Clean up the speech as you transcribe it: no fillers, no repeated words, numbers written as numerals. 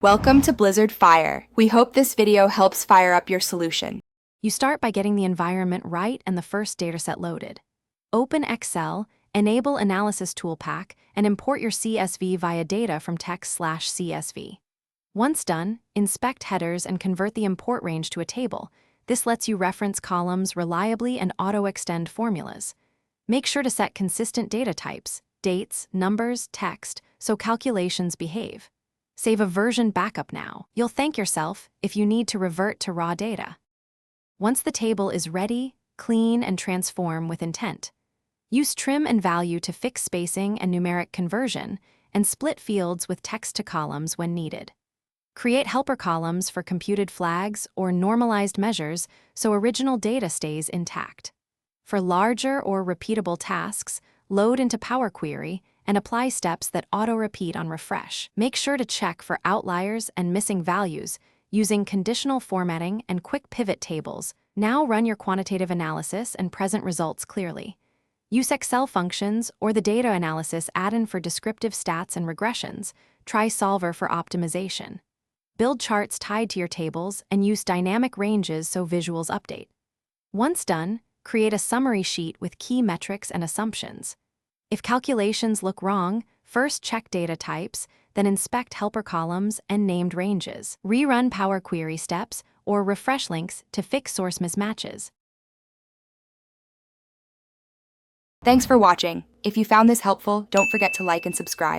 Welcome to Blizzard Fire. We hope this video helps fire up your solution. You start by getting the environment right and the first dataset loaded. Open Excel, enable Analysis Tool Pack, and import your CSV via data from text/CSV. Once done, inspect headers and convert the import range to a table. This lets you reference columns reliably and auto-extend formulas. Make sure to set consistent data types, dates, numbers, text, so calculations behave. Save a version backup now. You'll thank yourself if you need to revert to raw data. Once the table is ready, clean and transform with intent. Use trim and value to fix spacing and numeric conversion, and split fields with text to columns when needed. Create helper columns for computed flags or normalized measures so original data stays intact. For larger or repeatable tasks, load into Power Query and apply steps that auto-repeat on refresh. Make sure to check for outliers and missing values using conditional formatting and quick pivot tables. Now run your quantitative analysis and present results clearly. Use Excel functions or the data analysis add-in for descriptive stats and regressions. Try Solver for optimization. Build charts tied to your tables and use dynamic ranges so visuals update. Once done, create a summary sheet with key metrics and assumptions. If calculations look wrong, first check data types, then inspect helper columns and named ranges. Rerun Power Query steps or refresh links to fix source mismatches. Thanks for watching. If you found this helpful, don't forget to like and subscribe.